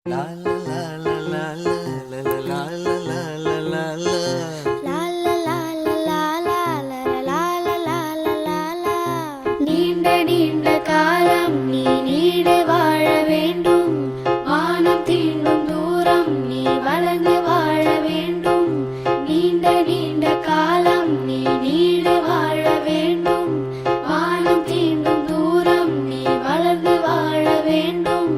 நீண்ட நீண்ட காலம் நீ நீடு வாழ வேண்டும். வானம் தீண்டும் தூரம் நீ வளர்ந்து வாழ வேண்டும். நீண்ட நீண்ட காலம் நீ நீடு வாழ வேண்டும். வானம் தீண்டும் தூரம் நீ வளர்ந்து வாழ வேண்டும்.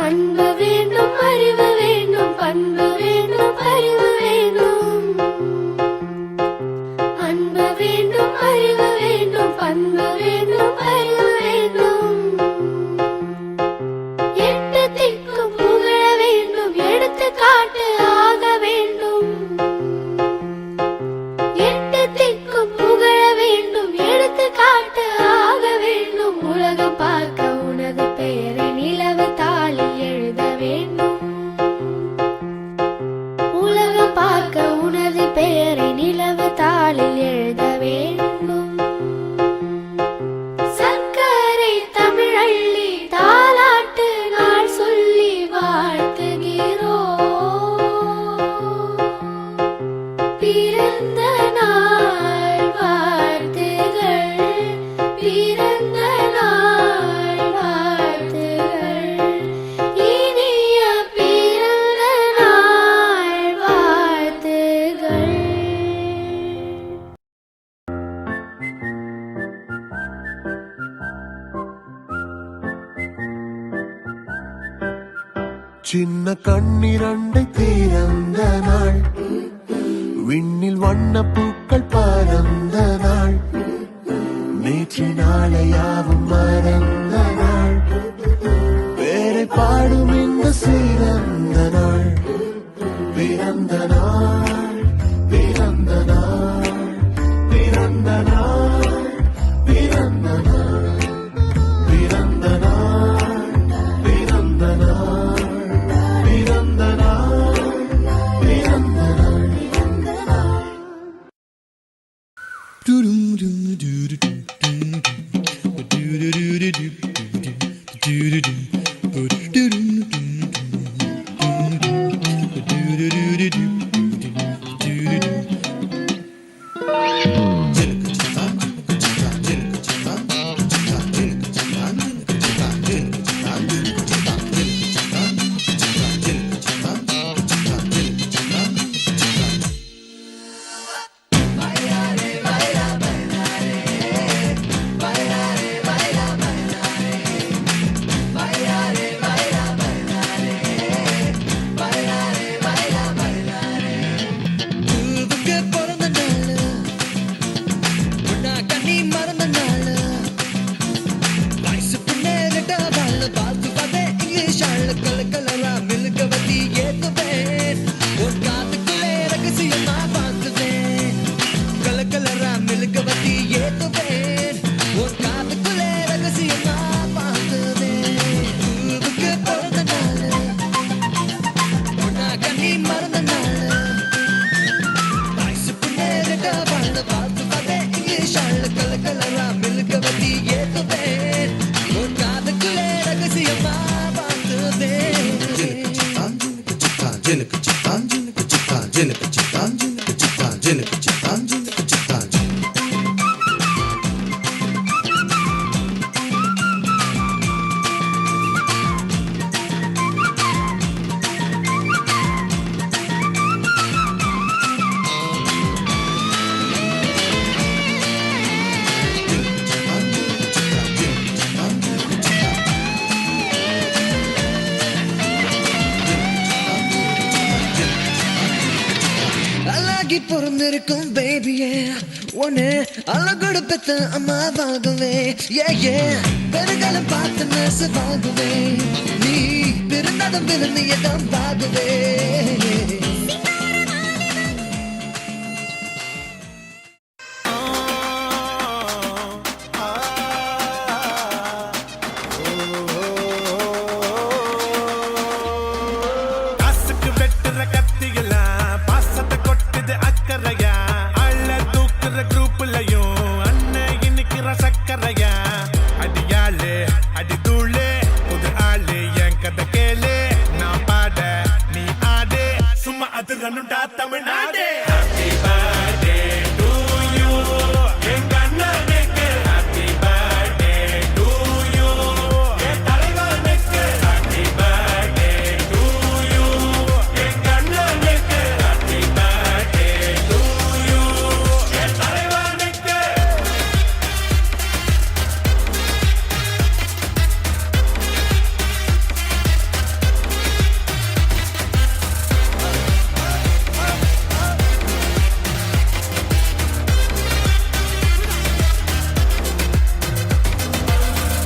அன்பு வேண்டும், அறிவு வேண்டும், பண்பு வேண்டும், அறிவு வேண்டும். அன்பு வேண்டும், அறிவு வேண்டும், பண்பு வேண்டும், அறிவு வேண்டும். எட்டு திக்கும் புகழ வேண்டும், எடுத்துக்காட்டு ஆக வேண்டும். எட்டு திக்கும் புகழ வேண்டும், எடுத்துக்காட்டு ஆக வேண்டும். உலகம் பார்க்க உனது பெயரை நிலவு தாளில் எழுத வேண்டும். உலகம் பார்க்க உனது பெயரை நிலவு தாளில் எழுத வேண்டும். சர்க்கரை தமிழள்ளி தாலாட்டு நாள் சொல்லி வாழ்த்துகிறோம். பிறந்த நாள் வாழ்த்துகள், பிறந்த நாள் வாழ்த்துகள், இனிய பிறந்த நாள் வாழ்த்துகள். சின்ன கண்ணிரண்டை திறந்த நாள், விண்ணில் வண்ண பூக்கள் பறந்த நாள், நேற்று நாளை யாவும் மறந்த நாள், பேரை பாடும் இந்த சிறந்த நாள், பிறந்த நாள், பிறந்த நாள், பிறந்த நாள், பிறந்த நாள், பிறந்த நாள், பிறந்த நாள், பிறந்த நாள், பிறந்த நாள். பொறந்திருக்கும் பேபியே ஒன்னு அழகோடு பெத்த அம்மாவாகவே பெருகாலம் பார்த்து நெசவாகவே நீ பிறந்ததும் பிறந்தியதும் வாகவே அடி தூளே புது ஆளு என் கதை கேளு நான் பாட அதிரனுண்டா Tamil Nadu. Happy birthday to you. எங்க அண்ணனுக்கு happy birthday to you. என் தலைவனுக்கு happy birthday to you. எங்க அண்ணனுக்கு happy birthday to you. என் தலைவனுக்கு.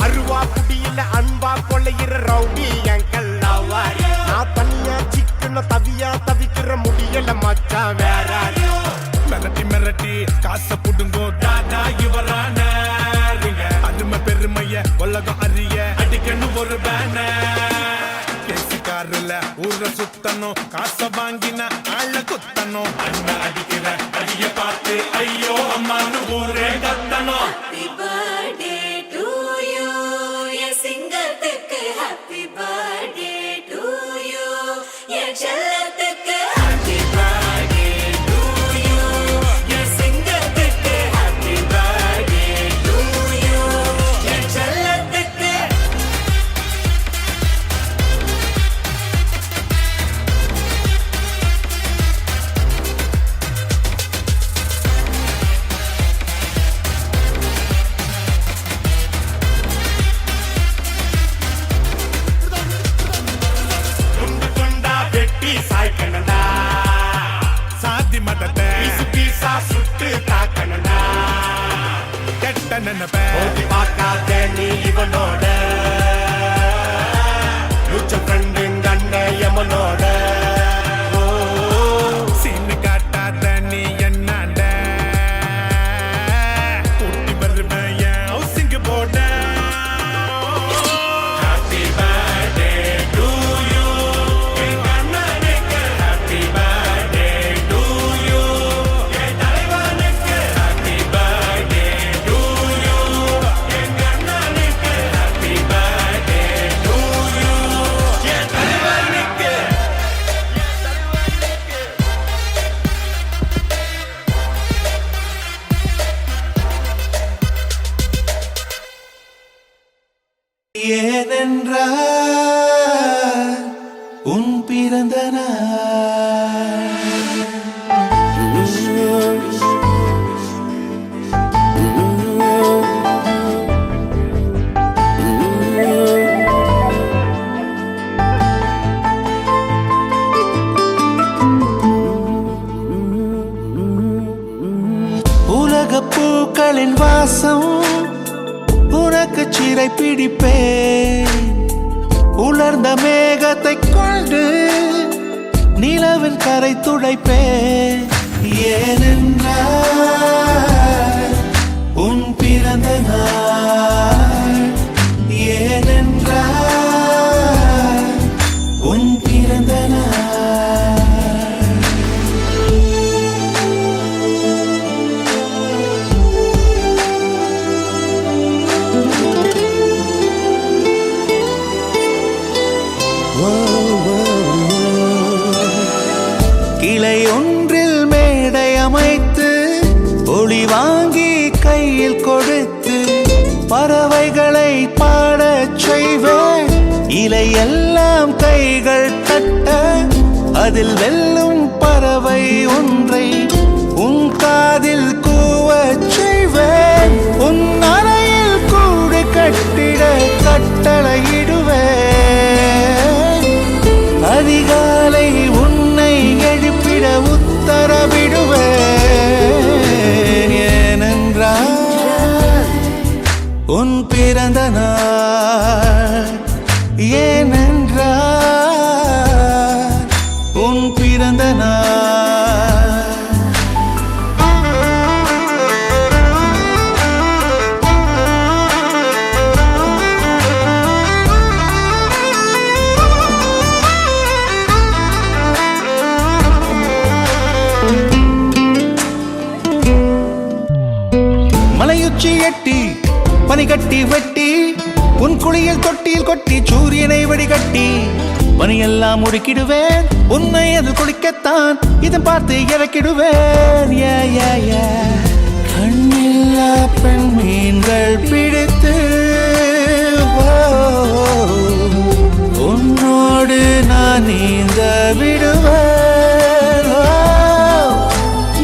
அருவா புடியில அன்பா கொள்ளையிற ரவுடி எங்கள் லவ்வாரி. நான் தனியா சிக்கன தவியா தவிக்கிற முடியல மச்சான் வேற. மிரட்டி மிரட்டி காசை புடுங்கோ தாதா இவரான அருமை பெருமைய உலகம் அறிய அடிக்கணும் ஒரு பேனர். கேசிக்காருல ஊரை சுத்தணும், காசை வாங்கின ஆள குத்தணும். அண்ணன் அடிக்கிற அடிய பார்த்து ஐயோ அம்மானு ஊரே கத்தணும். Happy birthday to you. என் சிங்கத்துக்கு happy birthday to you. என் செல்லத்துக்கு happy birthday to you. என் சிங்கத்துக்கு happy birthday to you. என் செல்லத்துக்கு. துண்டு துண்டா வெட்டி சாய்க்கணும்டா. சாதி மதத்தை பீசு பீசா சுட்டு தாக்கணும்டா. கெட்ட நினைப்ப ஓடி பார்க்காத நீ இவனோட. லூச்ச ஃப்ரெண்டு கண்ண எமனோட. சீனு காட்டாத நீ என்னாண்ட. கூட்டி வருவேன் என் ஹவுசிங் போட. Happy birthday to you. எங்க அண்ணனுக்கு happy birthday to you. என் தலைவனுக்கு happy birthday to you. எங்க அண்ணனுக்கு happy birthday to you. என் தலைவனுக்கு. ஏனென்றால் உன் பிறந்த நாள். உலகப் பூக்களின் வாசம் உனக்கு சிறை பிடிப்பேன். உலர்ந்த மேகத்தை கொண்டு நிலவின் கரை துடைப்பேன். ஏனென்றால் உன் பிறந்த நாள். ஏனென்றால் உன் பிறந்த நாள். கிளை ஒன்றில் மேடை அமைத்து ஒளி வாங்கி கையில் கொடுத்து பறவைகளை பாடச் செய்வேன். இலையெல்லாம் கைகள் தட்ட அதில் வெல்லும் பறவை ஒன்றை உன் காதில் கூவச் செய்வேன். உன் அறையில் கூடு கட்டிட கட்டளையிடுவேன். அதிகாலை உன்னை எழுப்பிட உத்தரவிடுவேன். ஏனென்றால் உன் பிறந்த நாள். ஏனென்றால் உன் பிறந்த நாள். மலையுச்சி எட்டி பனி கட்டி வெட்டி உன் குளியில் தொட்டியில் கொட்டி சூரியனை வடிகட்டி பனியெல்லாம் முடுக்கிடுவேன் உன்னை அது குளிக்கத்தான் இதன் பார்த்து இறக்கிடுவேன். கண்ணில்லா பெண் மீன்கள் பிடித்து உன்னோடு நான் நீந்த விடுவேன்.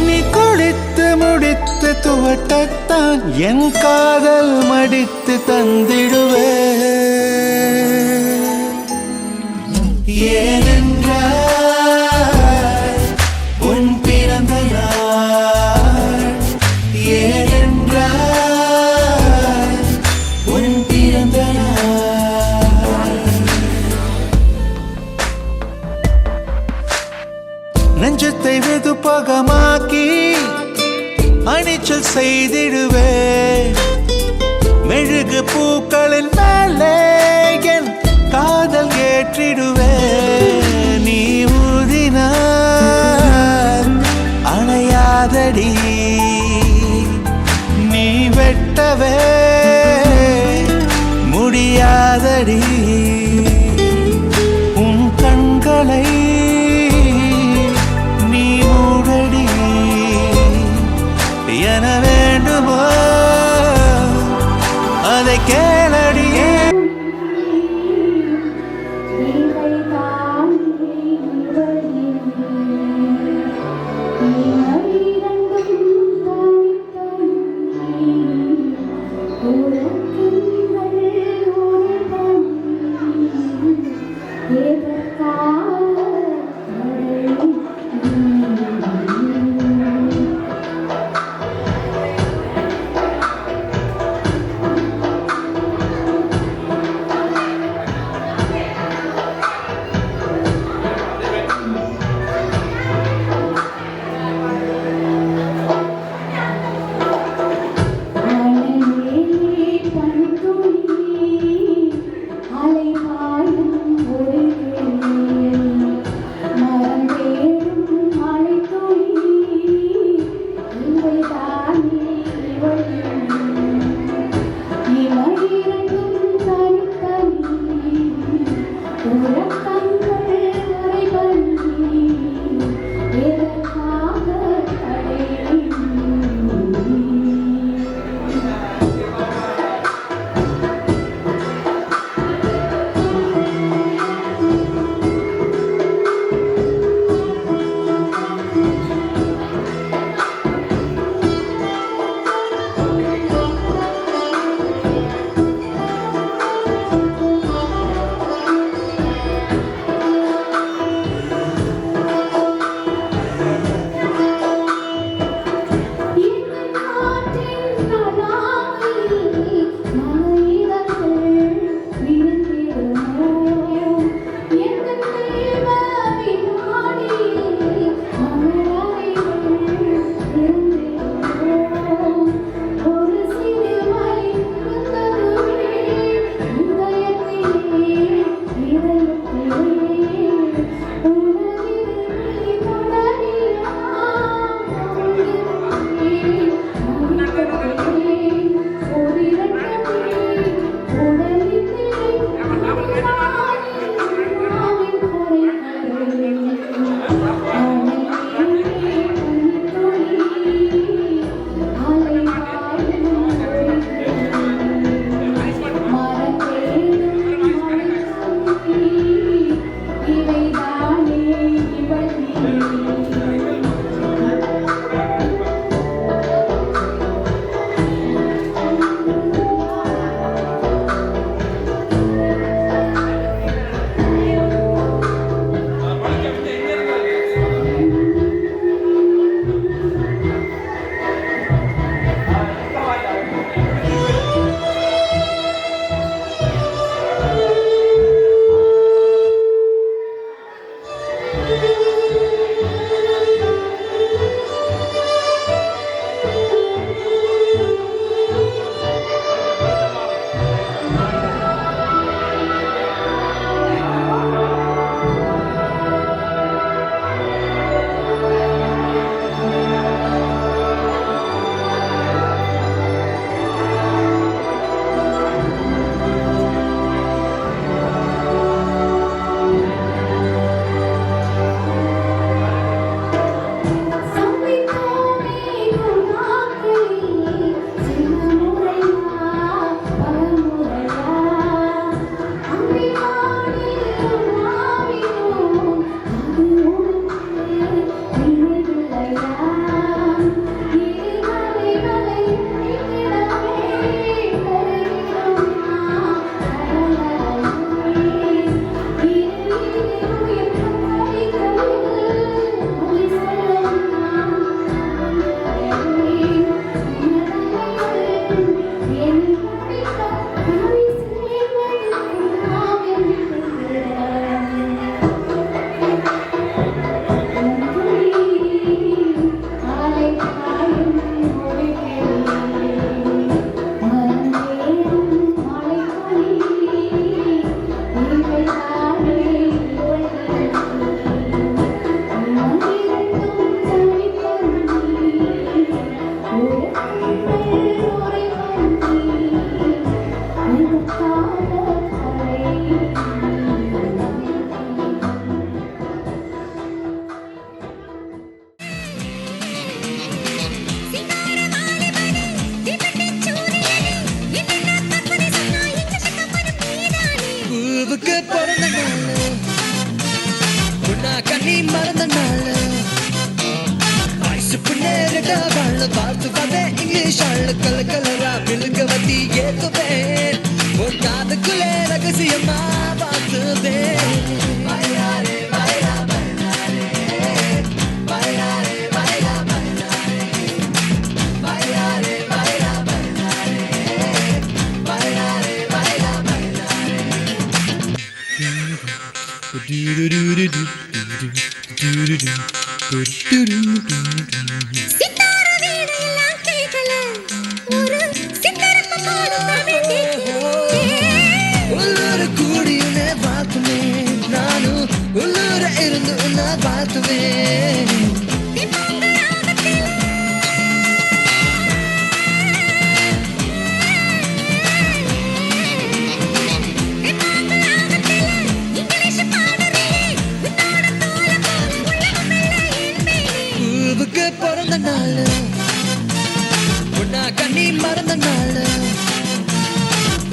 நீ குளித்து முடித்து துவட்டத்தான் என் காதல் மடித்து தந்திடுவேன். ஏனென்றால் உன் பிறந்த நாள், ஏனென்றால் உன் பிறந்த நாள். நெஞ்சத்தை வெதுப்பகமாக்கி அணிச்சல் செய்திடுவேன். மெழுகு பூக்களின் மேலே என் காதல் ஏற்றிடுவேன். நீ ஊதினார் அணையாதடி, நீ வெட்டவே முடியாதடி. உன் கண்களை நீ மூடடி, என வேண்டுமோ அதை கேளடியே. இதைத்தான் கண்ணி மறந்த நாள் ஐசுப்பு நேரிட வாழ பார்த்து வந்தேன் இங்கிலீஷ் ஆள் கலரா மிளுகவத்தி ஏத்துவேன் ஒரு காதுக்குள்ளே ரகசியமா பார்த்துவேன் சித்தார வீணையெல்லாம் கேட்கல ஒரு சித்தரப்ப பாடுதானே உள்ளூர் கூடியுமே பார்த்துமே நானும் உள்ளூர இருந்து உன்னை பார்த்துவேன் பூவுக்கு பிறந்த நாள் உன்னா கண்ணி மறந்த நாள்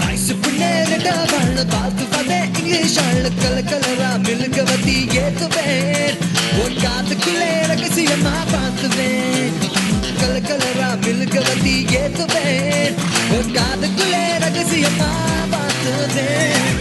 ஐசுப்பு நேரிட வாழ பார்த்து வந்தேன் இங்கிலீஷ் ஆள் கலரா மிளுகவத்தி ஏத்துவேன் ஒரு காத்துக்குள்ளே ரகசியமா பார்த்துவேன் கலரா மிளுகவத்தி ஏத்துவேன் ஒரு காத்துக்குள்ளே ரகசியமா பார்த்துவேன்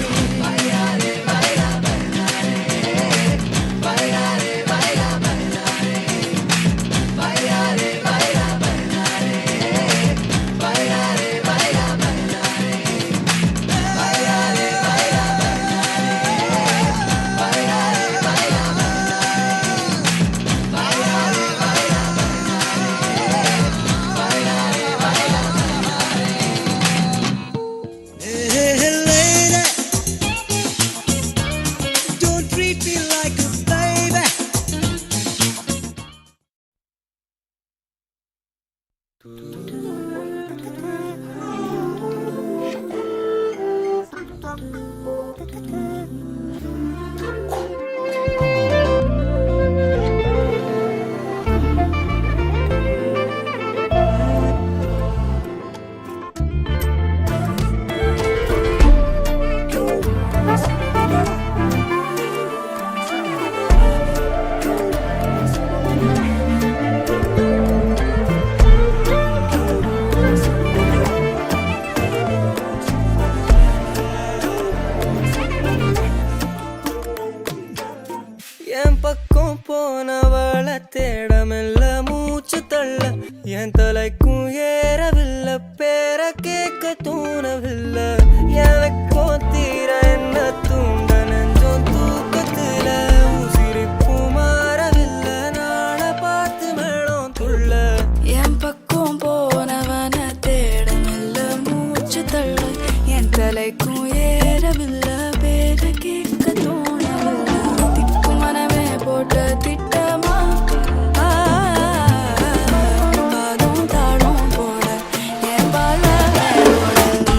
என் பக்கம் போனவள தேடமெல்ல மூச்சு தள்ள என் தலைக்கும் ஏறவில்லை பேர கேட்க தூணவில்லை எனக்கோ தீர என்ன தூண்ட நெஞ்சோம் தூக்கத்துல உசிரிப்பு மாறவில்லை நாள பார்த்து மேளம் துள்ள என் பக்கம் போனவன தேடமில்ல மூச்சு தள்ள என் தலைக்கும் ஏறவில்லை பேர கேட்க தோணவில்லை திக்கு மனமே போட்ட திட்டமா பாதும் தாழும் போட என் பால நீ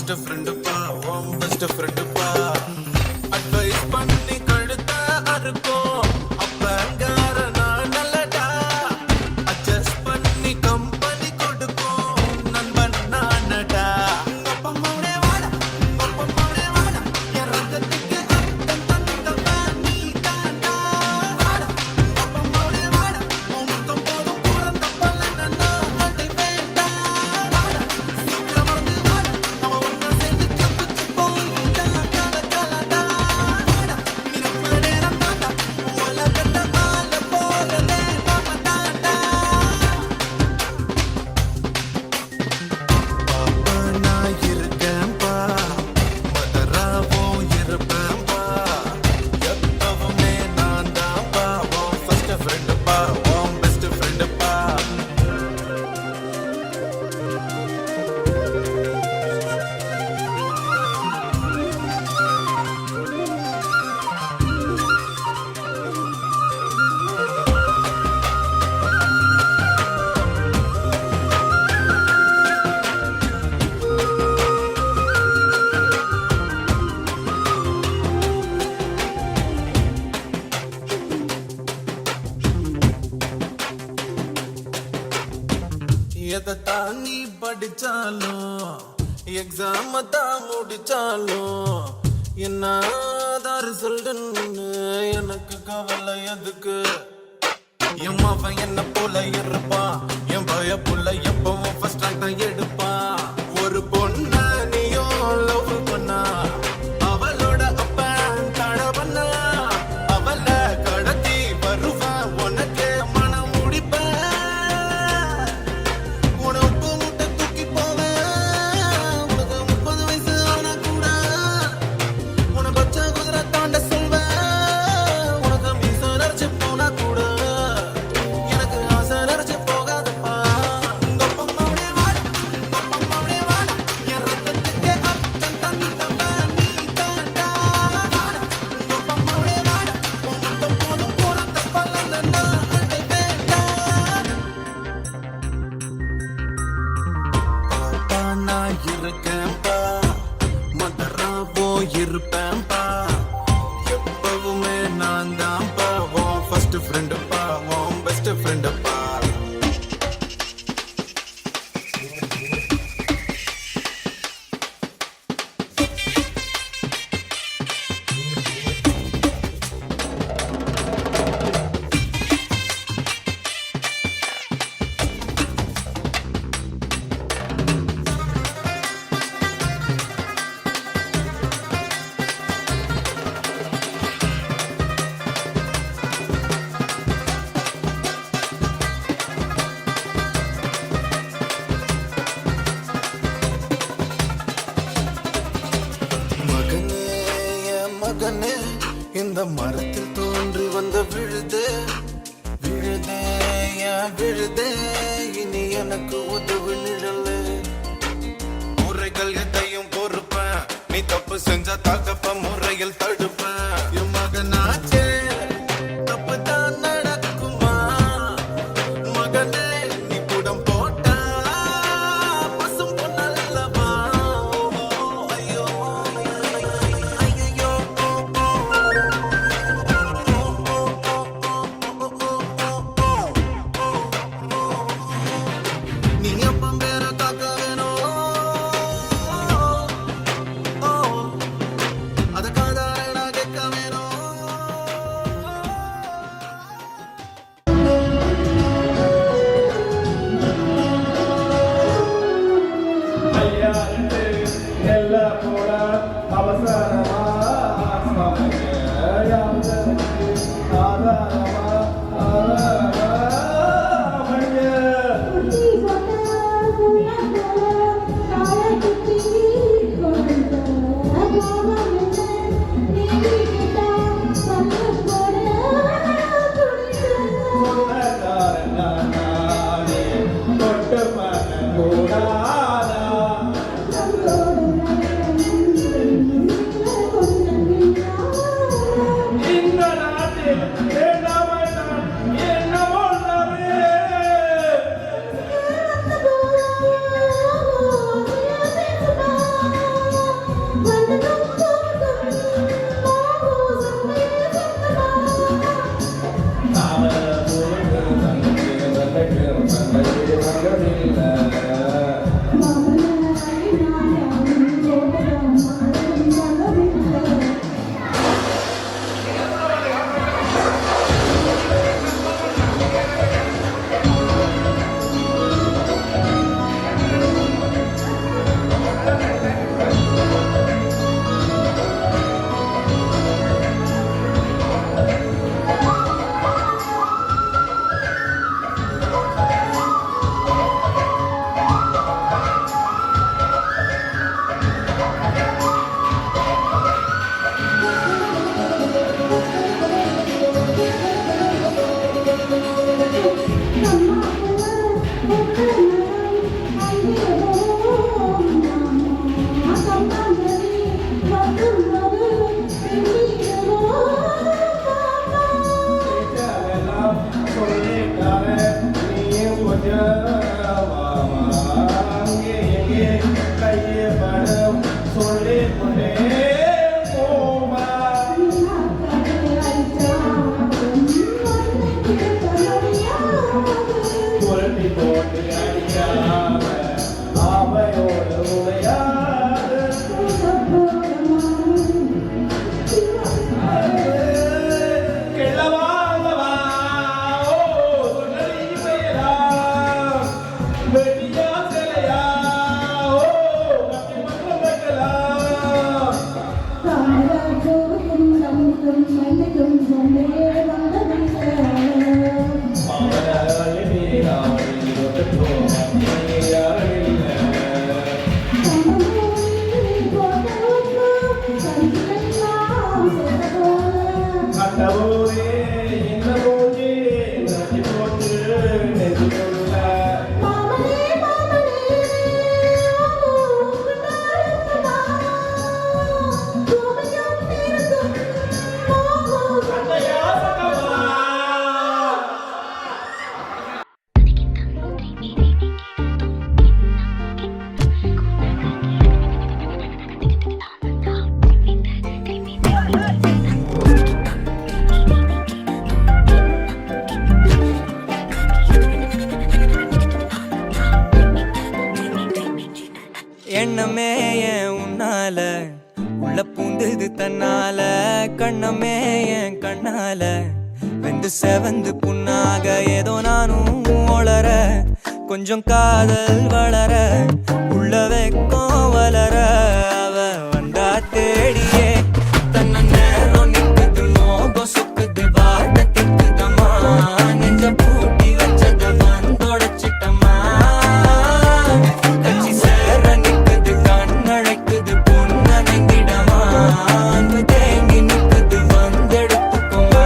ஃபர்ஸ்ட் ஃப்ரெண்டுப்பா உன் பெஸ்ட் ஃப்ரெண்டுப்பா அட்வைஸ் பண்ணி கழுத்த அறுக்கும் அப்பங்கார நான் நல்லடா அட்ஜஸ்ட் பண்ணி கம்பெனி கொடுக்கும் நண்பன் நானடா அப்பம்மாவே வாடா என் ரத்தத்துக்கு அர்த்தம் தந்தவன் நீ தாண்டா வாடா அப்பம்மாவே வாடா உன் முத்தம் போதும் பிறந்த பலன் நான் அதை வேண்டாம் வாடா சீக்கிரம் வந்து வாடா நம்ம ஒண்ணா சேர்ந்து தப்பிச்சு போயிடலாம் கலகலடா வாடா நினைப்ப நேரம் தாண்டா உலகத்தை ஆள போறதே நாம தாண்டா பாப்பா நான் இருக்கேன்பா மதராவோ இருப்பேன்பா எப்பவுமே நான் தான்பா உன் ஃபர்ஸ்ட் ஃப்ரெண்டுப்பா உன் பெஸ்ட் ஃப்ரெண்டுப்பா எதைத்தான் நீ படிச்சாலும் எக்ஸாம தான் முடிச்சாலும் என்ன ரிசல்ட்னு எனக்கு கவலை எதுக்கு என் மவன் என்ன போல இருப்பான் என் பய புள்ள எப்பவும் ஃபர்ஸ்ட் ரேங்க் தான் எடுப்பான் ஒரு பொண்ண நீயும் லவ் பண்ணா அவளோட அப்பன் தடவண்ணா அவளை கடத்தி வருவான் உனக்கே மனம் முடிப்பேன் உனக்கு முட்டை தூக்கி போவேன் உனக்கு 30 வயசு ஆனா கூட உனக்கு பச்சை குதிரை தாண்ட சொல்வேன் உனக்கு மீச நரைச்சு போனா கூட எனக்கு ஆசை நரைச்சு போகாதப்பா உங்கப்பம்மாவே வாடா என் ரத்தத்துக்கு அர்த்தம் தந்தவன் நீ தாண்டா வாடா உங்கப்பம்மாவே வாடா உன் முத்தம் போதும் பிறந்த பலன் நான் அதை வேண்டாம் பாப்பா நான் இருக்கேன்பா மதராவோ இருப்பேன்பா எப்பவுமே நான் தான்பா உன் ஃபர்ஸ்ட் ஃப்ரெண்டுப்பா உன் பெஸ்ட் ஃப்ரெண்டுப்பா மகனே என் மகனே இந்த மரத்தில் தோன்றி வந்த விழுதே விழுதே என் விழுதே இனி எனக்கு உதவு நிழலே முறைகள் எதையும் பொறுப்பேன் நீ தப்பு செஞ்சா தகப்ப முறையில் தடுப்பேன் என் மகனாச்சே தப்பு தான் நடக்குமா மகனே நீ குடம் போட்டா பசும் பொன்னல்லவா ஐயோ ஐயோ நீ எப்பம் பேர காக்க வேணும் அத ஏன் உன்னால உள்ள பூந்தது தன்னால கண்ணமே என் கண்ணால வெந்து செவந்து புண்ணாக ஏதோ நானும் ஒளர கொஞ்சம் காதல் வளர உள்ள வெக்கம் வளர அவ வந்தா தேடியே தன்ன நேரம் நிக்குது மோகம் சுக்குது வாட்ட திக்குதம்மா நெஞ்ச பூட்டி வச்சத வந்தொடச்சிட்டம்மா கட்சி சேர நிக்குது கண்ணழைக்குது பொன்னணைந்திடமா அன்பு தேங்கி நிக்குது வந்தெடுத்துக்குமா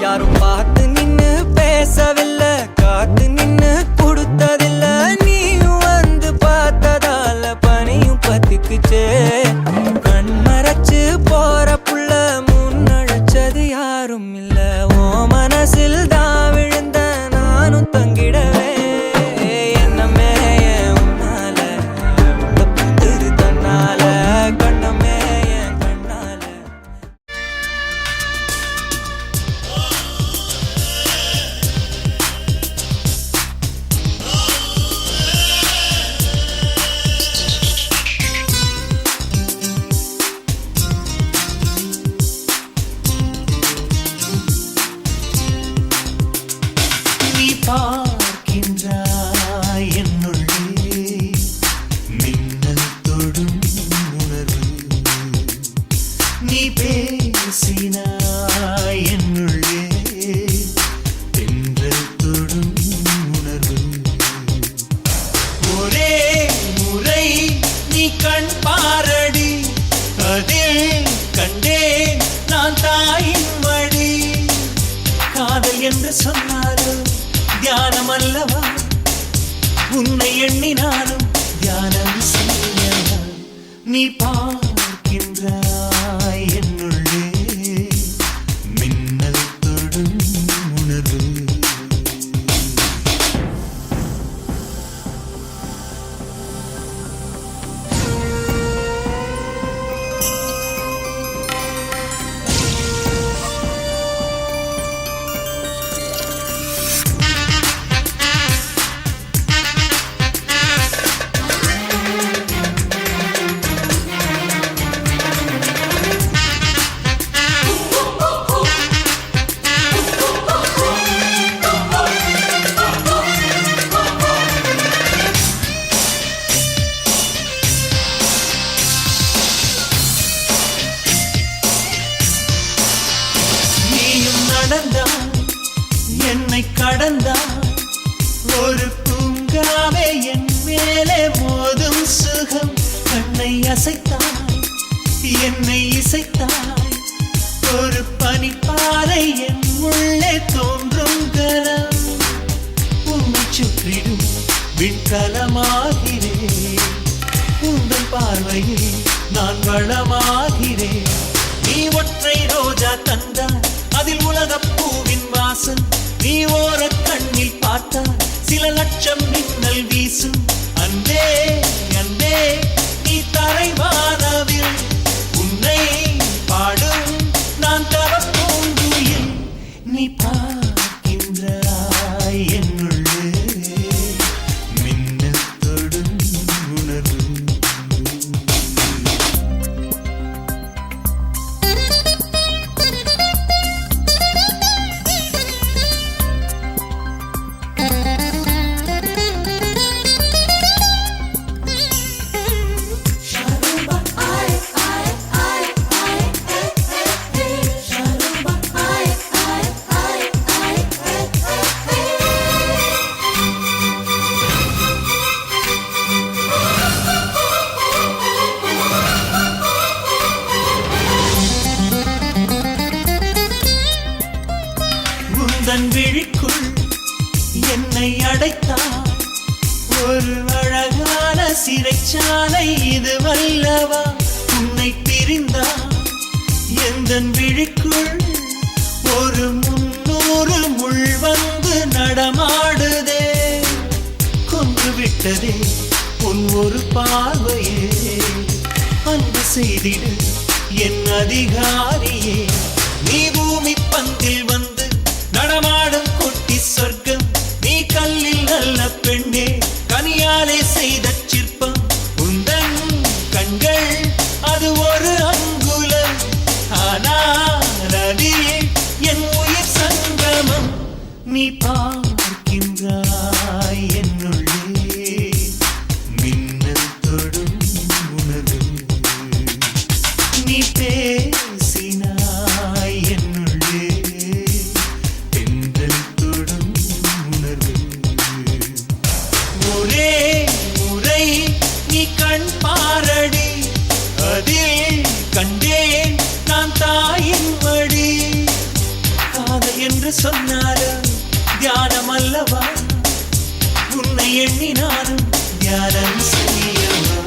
யாரும் பார்த்து நின்னு பேசவில்லை காத்து நின்னு கொடுத்ததில்ல நீயும் வந்து பார்த்ததால பனியும் பத்திக்குச்சே கண் மறைச்சு போற புள்ள முன்னழைச்சது யாரும் இல்ல ஓ மனசில் தான் விழுந்த நானும் தங்கிடவே என்னமே உன்னால உள்ள புந்தது தன்னால கண்ணமே என் கண்ணால நீ பார்க்கின்றாய் என்னுள்ளே மின்னல் தொடும் உணர்வு நீ பேசினாய் என்னுள்ளே தென்றல் தொடும் உணர்வு ஒரே முறை நீ கண் பாரடி அதில் கண்டே நான் தாயின் மடி காதல் என்று சொன்னாலும் தியானம் அல்லவா உன்னை எண்ணினாலும் தியானம் செய்யவா நீ பார்க்கின்றாய் என்னுள்ளே மின்னல் தொடும் உணர்வு நீயும் நடந்தாய் என்னை கடந்தாய் ஒரு பூங்காவே என் மேலே மோதும் சுகம் கண்ணை அசைத்தாய் என்னை இசைத்தாய் ஒரு பனிப்பாறை என் உள்ளே தோன்றும் கரம் உன்னை சுற்றிடும் விண்கலமாகிறேன் உங்கள் பார்வையில் நான் வளமாகிறேன் நீ ஒற்றை ரோஜா தந்தாய் அதில் உலகப் பூவின் வாசம் நீ ஓர கண்ணில் பார்த்தால் சில லட்சம் மின்னல் வீசும் அன்பே அன்பே நீ தரைவானவில் உன்னை பாடும் நான் தவ பூங்குயில் நீ பார்க்கின்றாய் என்னுள்ளே மின்னல் தொடும் உணர்வு விழிக்குள் ஒரு 300 முள் வந்து நடமாடுதே, கொன்று விட்டதே உன் ஒரு பார்வையே. அன்பு செய்திடு என் அதிகாரியே, நீ பூமி பந்தில் வந்து நடமாடும் கொட்டி சொர்க்கம். நீ கல்லில் நல்ல பெண்ணே, கனியாலே செய்த சிற்பம். உந்தன் கண்கள் அது ஒரு அங்குலம், ஆனால் அதில் என் உயிர் சங்கமம். நீ பார்க்கின்றாய் என்னுள்ளே மின்னல் தொடும் உணர்வு, நீ பேசினாய் என்னுள்ளே தென்றல் தொடும் உணர்வு. ஒரே முறை நீ கண் பாரடி, அதில் கண்டேன் நான் தாயின் வழி. காதல் என்று சொன்னாலும் தியானம் அல்லவா, உன்னை எண்ணினாலும் தியானம் செய்யவா.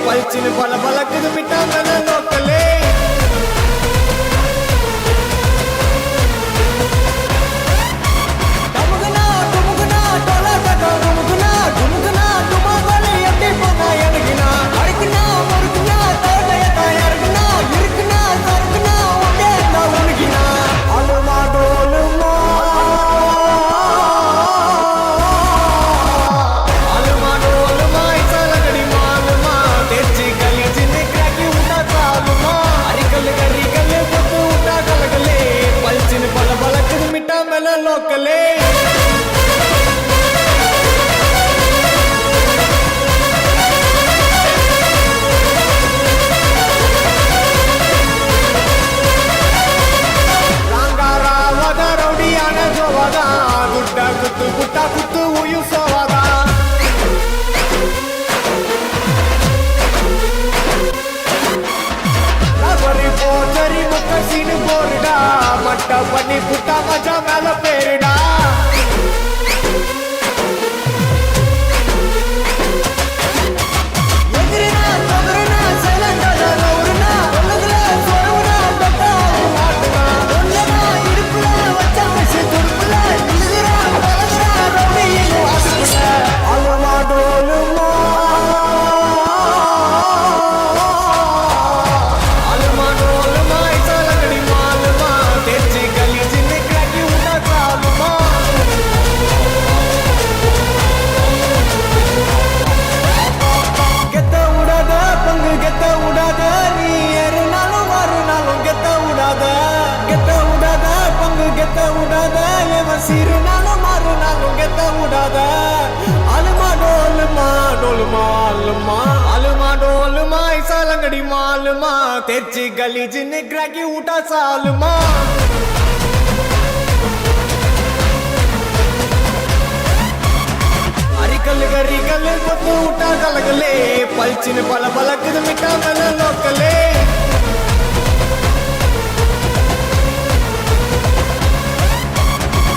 पलचिन पल पलक मिटा मन लोकले डमुगना डमुगना टोला टटो डमुगना डमुगना डुमा वाले यति पना यनगिना अड़कना मुरकना तोड़या यरगना इरकना सरकना ओके ना उनगिना अलमा डोलमा अलमा डोलमा इचलगड़ी मालमा तेजी गली जिने क्रैकी उठा सालमा अरिकल गरिकल बतू उठा गलगले पलचिन पल पलक मिटा मन लोकले कुत्तु कुत्ता कुत्तु उयु सवादा रबरी पोचरी मुक्कसीन बोरडा मट्ट पनी पुट्टा मजा मेल पेरडा एगिरिना तगरना सैलंदा लौरना ओलगला सोरवना दत्ता माटना ओलना इरुपुला वच्चा कसे तुरुपुला अलमा डोलमा अलमा डोलमा इचलगड़ी मालमा तेजी गली जिने क्रैकी उठा सालमा गेत्त उड़ाद पंग गेत्त उड़ाद नी एरनालो मारनालो गेत्त उड़ाद पंग गेत्त उड़ाद ये मसीरनालो मारनालो गेत्त उड़ाद अलमा डोलमा डोलमा अलमा अलमा डोलमा इचलगड़ी मालमा तेजी गली जिने क्रैकी उठा सालमा अरिकल गरिकल बतू उठा गलगले पलचिन पल पलक मिटा मन लोकले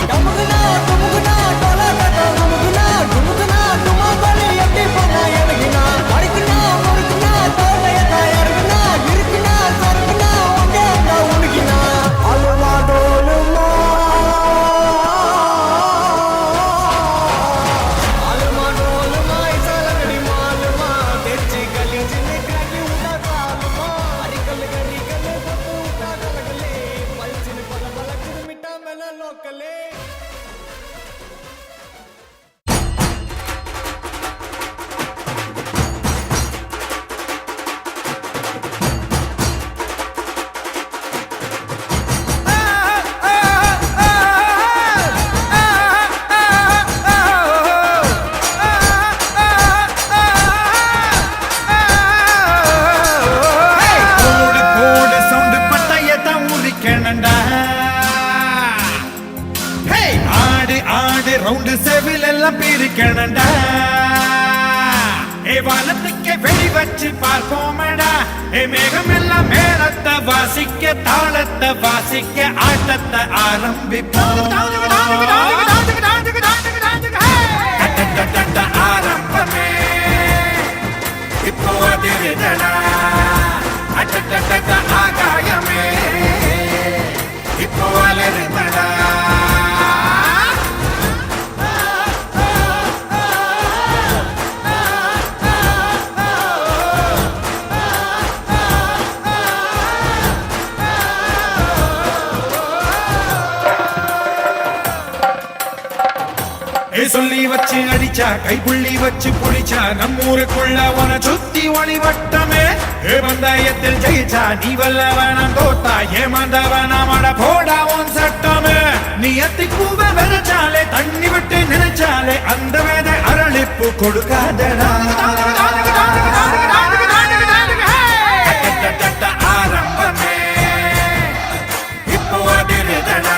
डमुगना डमुगना टोला टटो डमुगना डमुगना डुमा वाले यति पना यनगिना अड़कना मुरकना तोड़या यरगना इरकना सरकना ओके ना उनगिना अलमा डोलमा अलमा डोलमा इचलगड़ी मालमा तेजी गली जिने क्रैकी उठा सालमा செவில் எல்லாம் பிரிக்கணண்டா ஏ வானத்துக்கே வெடி வச்சு பார்ப்போமடா ஏ மேகம் எல்லாம் மேலத்தை வாசிக்க தாளத்தை வாசிக்க ஆட்டத்தை ஆரம்பிப்போம் ஆரம்பமே இப்போ அதிருதடா ஆகாயமே இப்போ அலறுதடா சொல்லி வச்சு அடிச்சா கைப்புள்ளி வச்சு புடிச்சா நம்மூருக்குள்ள உன சுத்தி ஒளி வட்டமே பந்தாயத்தில் ஜெயிச்சா நீ வல்லவனம் தோத்தா ஏமாந்தவனமட போடா உன் சட்டமே நீ அத்திப்பூவ விதைச்சாலே தண்ணி விட்டு நினைச்சாலே அந்த வேத அரளிப்பு கொடுக்காதடா ஆரம்பமே இப்போ அதிருதடா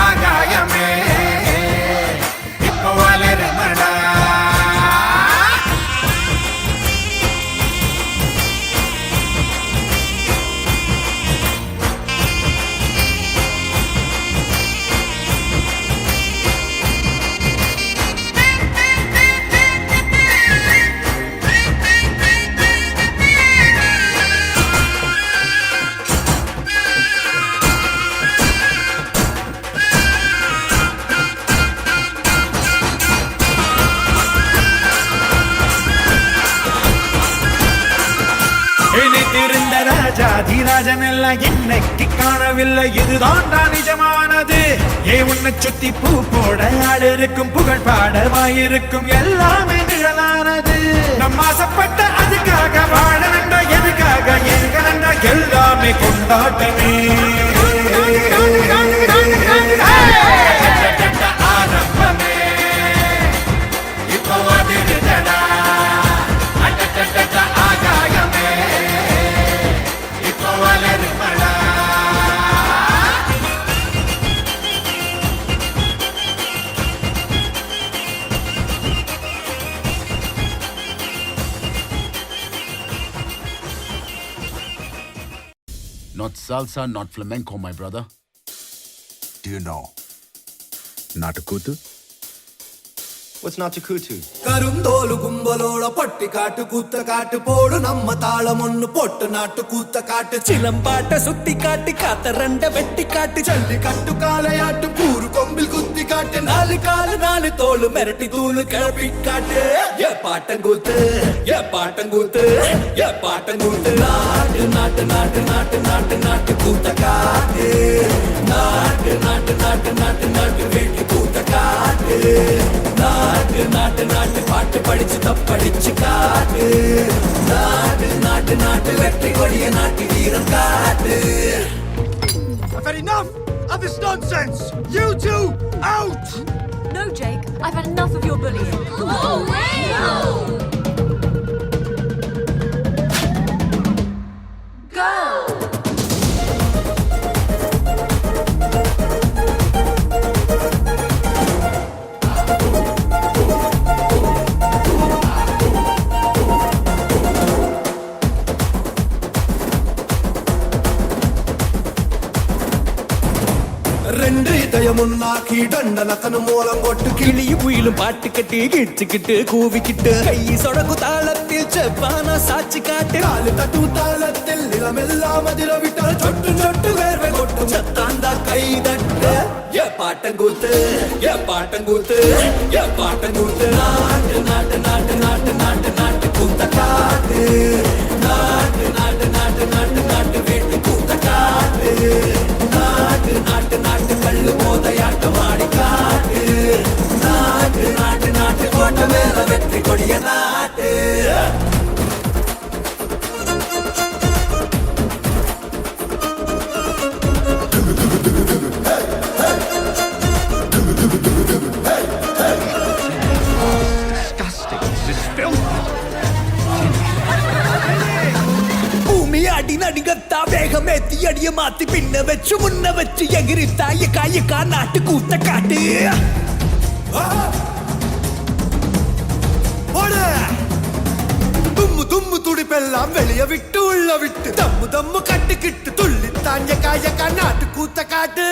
ஆகாயமே ராஜன் எல்லாம் இன்னைக்கு காணவில்லை இதுதான்டா நிஜமானது ஏ உன்னை சுத்தி பூ போட ஆடு இருக்கும் புகழ் பாட வாயிருக்கும் எல்லாமே நிழலானது நம்ம ஆசைப்பட்ட அதுக்காக வாழனண்டா எதுக்காக எங்கனண்டா எல்லாமே கொண்டாட்டமே ஆரம்பமே இப்போ அதிருதடா ஆகாயமே Not salsa, not flamenco, my brother. Do you know Natakutu? What's Natakutu? கருந்தோலு கும்பலோட பட்டி காட்டு கூத்த காட்டு போடு நம்ம தாளம் ஒண்ணு போட்டு நாட்டு கூத்த காட்டு சிலம்பாட்ட சுத்தி காட்டி காத்த ரெண்ட வெட்டி காட்டு ஜல்லி கட்டு காளையாட்டு கூறு கொம்பில் குத்தி காட்டு நாலு காலு நாலு தோளு மிரட்டி தூளு கிளப்பி காட்டு ஏ பாட்டங்கூத்து ஏ பாட்டங்கூத்து ஏ பாட்டங்கூத்து நாட்டு நாட்டு நாட்டு நாட்டு நாட்டு நாட்டு கூத்த காட்டு நாட்டு நாட்டு நாட்டு நாட்டு நாட்டு வெட்டி கூத்த காட்டு நாட்டு நாட்டு நாட்டு பாட்டு படிச்சு தப்படிச்சு காட்டு நாட்டு நாட்டு நாட்டு வெற்றி கொடிய நாட்டு வீரம் காட்டு I've had enough of this nonsense. You two out. No, Jake, I've had enough of your bullying. Oh, wow! Go! ரெண்டு இதயமுன்னாக்கி தண்டனக்கனு மூலம் கொட்டு கிளியும் புயிலும் பாட்டு கட்டி கிச்சுக்கிட்டு கூவிக்கிட்டு கை சொடக்கு தாளத்தில் செவ்வான சாட்சி காட்டு காலு தட்டு தாளத்தில் நிலமெல்லாம் அதிர விட்டால் சொட்டு சொட்டு வேர்வை கொட்டும் சத்தாந்தா கை தட்டு ஏ பாட்டங்கூத்து ஏ பாட்டங்கூத்து ஏ பாட்டங்கூத்து நாட்டு நாட்டு நாட்டு நாட்டு நாட்டு நாட்டு கூத்த காட்டு நாட்டு நாட்டு நாட்டு நாட்டு நாட்டு வீட்டு கூத்த காட்டு நாட்டு நாட்டு நாட்டு கல்லு மோதையாட்டம் ஆடி காட்டு நாட்டு நாட்டு நாட்டு கோட்டை மேல வெற்றி கொடிய நாட்டு பூமி அடி நடிகத்தா வேகமேத்தி அடிய மாத்தி பின்ன வச்சு முன்ன வச்சு எகிரித்தா எக்கா நாட்டு கூத்த காட்டு தும்மு தும்மு துடிப்பெல்லாம் வெளிய விட்டு உள்ள விட்டு தம்மு தம்மு கட்டுக்கிட்டு துள்ளி தாஞ்ச காய நாட்டு கூத்த காட்டு